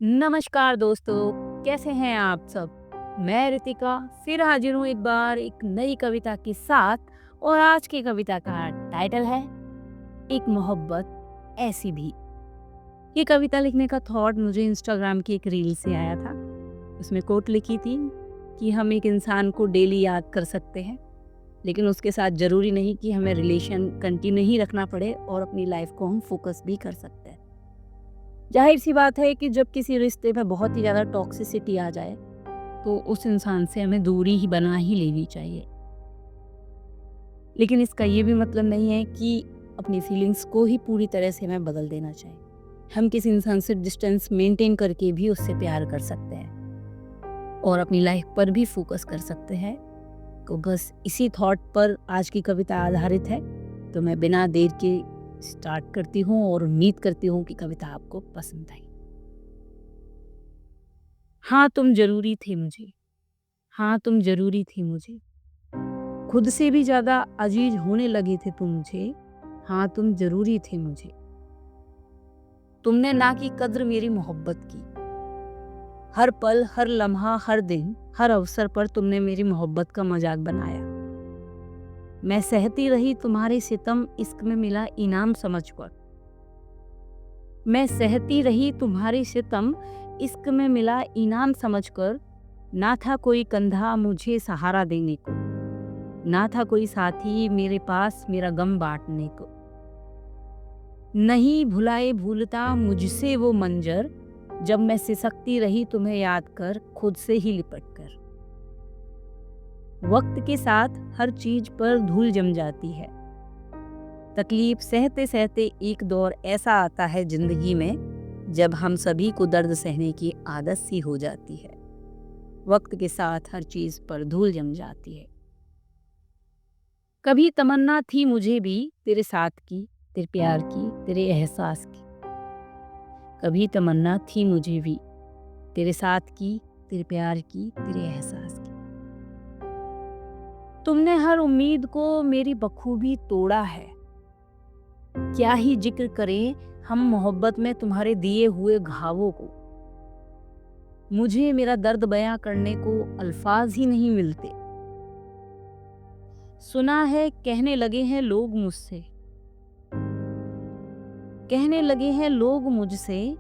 नमस्कार दोस्तों, कैसे हैं आप सब। मैं रितिका फिर हाजिर हूँ एक बार एक नई कविता के साथ। और आज की कविता का टाइटल है एक मोहब्बत ऐसी भी। ये कविता लिखने का थॉट मुझे इंस्टाग्राम की एक रील से आया था। उसमें कोट लिखी थी कि हम एक इंसान को डेली याद कर सकते हैं, लेकिन उसके साथ ज़रूरी नहीं कि हमें रिलेशन कंटिन्यू ही रखना पड़े और अपनी लाइफ को हम फोकस भी कर सकते हैं। जाहिर सी बात है कि जब किसी रिश्ते में बहुत ही ज़्यादा टॉक्सिसिटी आ जाए तो उस इंसान से हमें दूरी ही बना ही लेनी चाहिए। लेकिन इसका ये भी मतलब नहीं है कि अपनी फीलिंग्स को ही पूरी तरह से हमें बदल देना चाहिए। हम किसी इंसान से डिस्टेंस मेंटेन करके भी उससे प्यार कर सकते हैं और अपनी लाइफ पर भी फोकस कर सकते हैं। तो बस इसी थॉट पर आज की कविता आधारित है। तो मैं बिना देर के स्टार्ट करती हूँ और उम्मीद करती हूँ कि कविता आपको पसंद आई। हाँ तुम जरूरी थे मुझे, हाँ तुम जरूरी थी मुझे, खुद से भी ज्यादा अजीज होने लगे थे तुम मुझे। हाँ तुम जरूरी थे मुझे। तुमने ना की कद्र मेरी मोहब्बत की। हर पल हर लम्हा हर दिन हर अवसर पर तुमने मेरी मोहब्बत का मजाक बनाया। मैं सहती रही तुम्हारे सितम, इश्क में मिला इनाम समझकर। मैं सहती रही तुम्हारे सितम, इश्क में मिला इनाम समझकर। ना था कोई कंधा मुझे सहारा देने को, ना था कोई साथी मेरे पास मेरा गम बांटने को। नहीं भुलाए भूलता मुझसे वो मंजर, जब मैं सिसकती रही तुम्हें याद कर खुद से ही लिपट कर। वक्त के साथ हर चीज पर धूल जम जाती है। तकलीफ सहते सहते एक दौर ऐसा आता है जिंदगी में, जब हम सभी को दर्द सहने की आदत सी हो जाती है। वक्त के साथ हर चीज पर धूल जम जाती है। कभी तमन्ना थी मुझे भी तेरे साथ की, तेरे प्यार की, तेरे एहसास की। कभी तमन्ना थी मुझे भी तेरे साथ की, तेरे प्यार की, तेरे एहसास की। तुमने हर उम्मीद को मेरी बखूबी तोड़ा है। क्या ही जिक्र करें हम मोहब्बत में तुम्हारे दिए हुए घावों को। मुझे मेरा दर्द बयां करने को अल्फाज ही नहीं मिलते। सुना है कहने लगे हैं लोग मुझसे, कहने लगे हैं लोग मुझसे,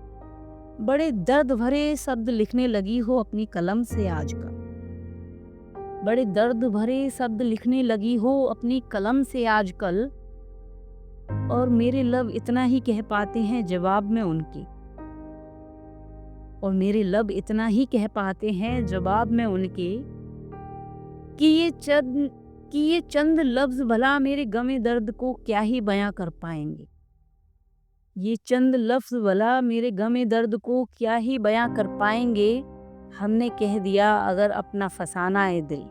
बड़े दर्द भरे शब्द लिखने लगी हो अपनी कलम से आजकल। बड़े दर्द भरे शब्द लिखने लगी हो अपनी कलम से आजकल। और मेरे लब इतना ही कह पाते हैं जवाब में उनके। और मेरे लब इतना ही कह पाते हैं जवाब में उनके कि ये चंद लफ्ज भला मेरे गमे दर्द को क्या ही बयां कर पाएंगे। ये चंद लफ्ज भला मेरे गमे दर्द को क्या ही बयां कर पाएंगे। हमने कह दिया अगर अपना फसाना है दिल,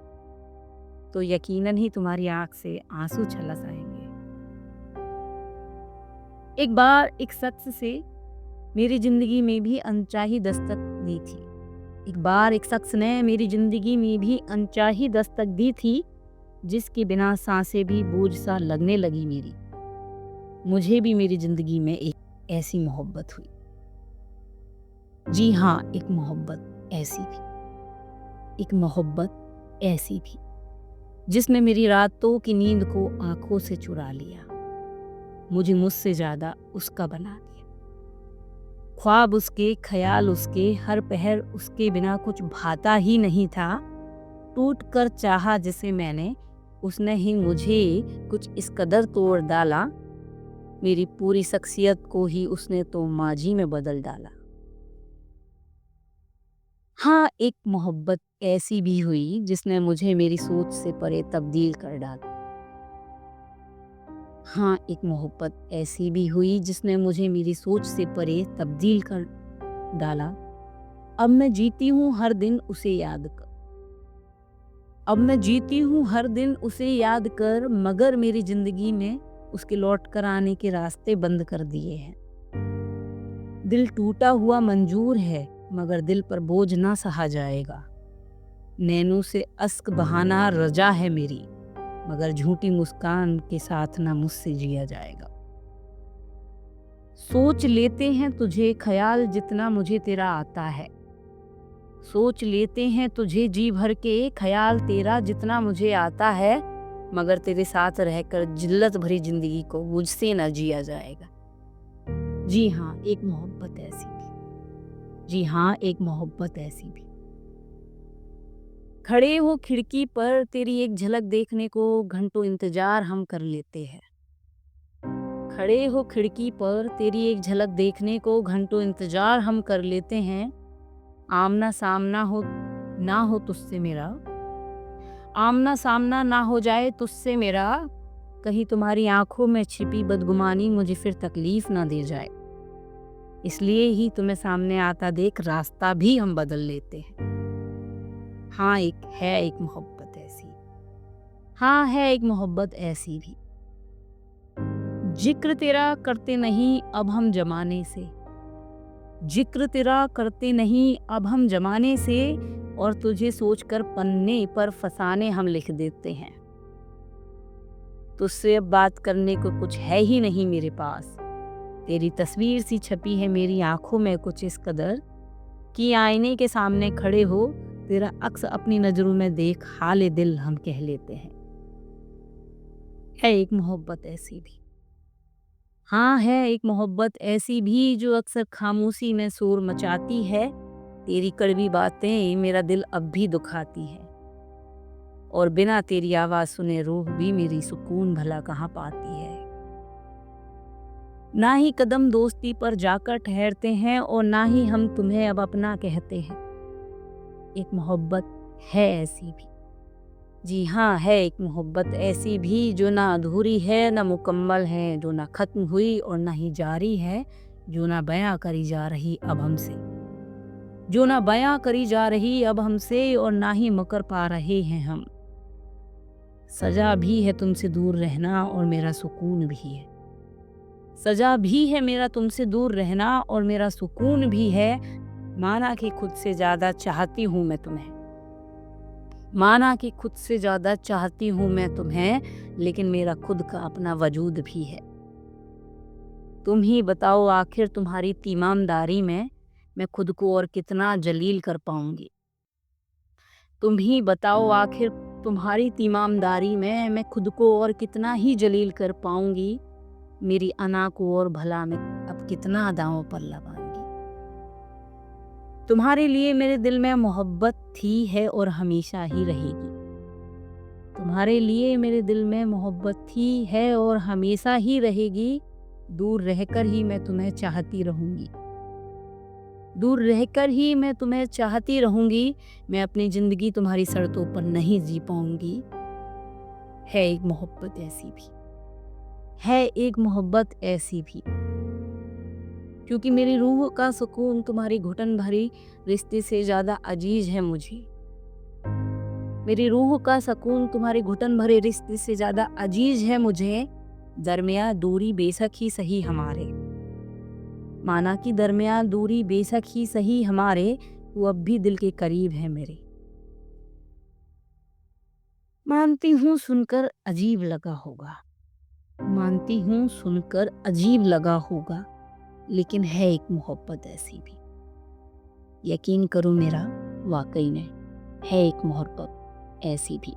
तो यकीनन ही तुम्हारी आंख से आंसू छलस आएंगे। एक बार एक शख्स से मेरी जिंदगी में भी अनचाही दस्तक दी थी। एक बार एक शख्स ने मेरी जिंदगी में भी अनचाही दस्तक दी थी, जिसके बिना सांसें भी बोझ सा लगने लगी मेरी। मुझे भी मेरी जिंदगी में एक ऐसी मोहब्बत हुई। जी हाँ, एक मोहब्बत ऐसी भी, एक मोहब्बत ऐसी भी, जिसने मेरी रातों की नींद को आंखों से चुरा लिया। मुझे मुझसे ज्यादा उसका बना दिया। ख्वाब उसके, ख्याल उसके, हर पहर उसके बिना कुछ भाता ही नहीं था। टूट कर चाहा जिसे मैंने, उसने ही मुझे कुछ इस कदर तोड़ डाला। मेरी पूरी शख्सियत को ही उसने तो माजी में बदल डाला। हाँ, एक मोहब्बत ऐसी भी हुई जिसने मुझे मेरी सोच से परे तब्दील कर डाला। हाँ, एक मोहब्बत ऐसी भी हुई जिसने मुझे मेरी सोच से परे तब्दील कर डाला। अब मैं जीती हूँ हर दिन उसे याद कर। अब मैं जीती हूँ हर दिन उसे याद कर, मगर मेरी जिंदगी में उसके लौट कर आने के रास्ते बंद कर दिए हैं। दिल टूटा हुआ मंजूर है, मगर दिल पर बोझ ना सहा जाएगा। नैनों से अश्क बहाना रजा है मेरी, मगर झूठी मुस्कान के साथ ना मुझसे जिया जाएगा। सोच लेते हैं तुझे ख़याल जितना मुझे तेरा आता है। सोच लेते हैं तुझे जी भर के ख़याल तेरा जितना मुझे आता है, मगर तेरे साथ रहकर जिल्लत भरी ज़िंदगी को मुझसे न जिया जाएगा। जी हाँ, एक मोहब्बत ऐसी भी। जी हाँ, एक मोहब्बत ऐसी भी। खड़े हो खिड़की पर तेरी एक झलक देखने को घंटों इंतज़ार हम कर लेते हैं। खड़े हो खिड़की पर तेरी एक झलक देखने को घंटों इंतज़ार हम कर लेते हैं। आमना सामना हो ना हो तुझसे मेरा, आमना सामना ना हो जाए तुझसे मेरा, कहीं तुम्हारी आंखों में छिपी बदगुमानी मुझे फिर तकलीफ ना दे जाए। इसलिए ही तुम्हें सामने आता देख रास्ता भी हम बदल लेते हैं। हाँ, एक मोहब्बत ऐसी। हाँ, है एक मोहब्बत ऐसी भी। जिक्र तेरा करते नहीं अब हम जमाने से, जिक्र तेरा करते नहीं अब हम जमाने से, और तुझे सोचकर पन्ने पर फसाने हम लिख देते हैं। तुझसे अब बात करने को कुछ है ही नहीं मेरे पास। तेरी तस्वीर सी छपी है मेरी आंखों में कुछ इस कदर कि आईने के सामने खड़े हो तेरा अक्स अपनी नजरों में देख हाले दिल हम कह लेते हैं। है एक मोहब्बत ऐसी भी। हाँ, है एक मोहब्बत ऐसी भी जो अक्सर खामोशी में शोर मचाती है। तेरी कड़वी बातें मेरा दिल अब भी दुखाती है, और बिना तेरी आवाज़ सुने रूह भी मेरी सुकून भला कहाँ पाती है। ना ही कदम दोस्ती पर जाकर ठहरते हैं और ना ही हम तुम्हें अब अपना कहते हैं। एक मोहब्बत है ऐसी भी। जी हाँ, है एक मोहब्बत ऐसी भी जो ना अधूरी है ना मुकम्मल है, जो ना ख़त्म हुई और ना ही जारी है, जो ना बयां करी जा रही अब हमसे, जो ना बयां करी जा रही अब हमसे और ना ही मुकर पा रहे हैं हम। सजा भी है तुमसे दूर रहना और मेरा सुकून भी है। सजा भी है मेरा तुमसे दूर रहना और मेरा सुकून भी है। माना कि खुद से ज़्यादा चाहती हूँ मैं तुम्हें, माना कि खुद से ज़्यादा चाहती हूँ मैं तुम्हें, लेकिन मेरा खुद का अपना वजूद भी है। तुम ही बताओ आखिर तुम्हारी तीमामदारी में मैं खुद को और कितना जलील कर पाऊंगी। तुम ही बताओ आखिर तुम्हारी तीमामदारी में मैं खुद को और कितना ही जलील कर पाऊंगी। मेरी अना को और भला मैं अब कितना दांव पर लगाऊंगी। तुम्हारे लिए मेरे दिल में मोहब्बत थी है और हमेशा ही रहेगी। तुम्हारे लिए मेरे दिल में मोहब्बत थी है और हमेशा ही रहेगी। दूर रहकर ही मैं तुम्हें चाहती रहूंगी, दूर रहकर ही मैं तुम्हें चाहती रहूंगी। मैं अपनी जिंदगी तुम्हारी शर्तों पर नहीं जी पाऊंगी। है एक मोहब्बत ऐसी भी। है एक मोहब्बत ऐसी भी, क्योंकि मेरी रूह का सुकून तुम्हारी घुटन भरी रिश्ते से ज़्यादा अजीज है मुझे। मेरी रूह का सुकून तुम्हारे घुटन भरे रिश्ते से ज़्यादा अजीज है मुझे। दरमिया दूरी बेशक ही सही हमारे, माना कि दरमिया दूरी बेशक ही सही हमारे, वो अब भी दिल के करीब है मेरे। मानती हूँ सुनकर अजीब लगा होगा, मानती हूँ सुनकर अजीब लगा होगा, लेकिन है एक मोहब्बत ऐसी भी। यकीन करो मेरा, वाकई में है एक मोहब्बत ऐसी भी,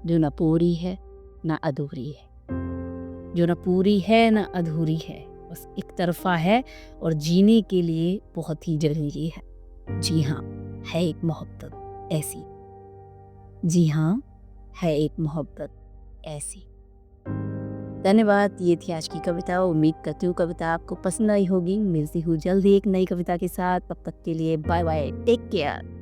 जो न पूरी है न अधूरी है, जो न पूरी है न अधूरी है, बस एक तरफा है और जीने के लिए बहुत ही जरूरी है। जी हाँ, है एक मोहब्बत ऐसी। जी हाँ, है एक मोहब्बत ऐसी। धन्यवाद। ये थी आज की कविता। उम्मीद करती हूँ कविता आपको पसंद आई होगी। मिलती हूँ जल्दी एक नई कविता के साथ। तब तक के लिए बाय बाय, टेक केयर।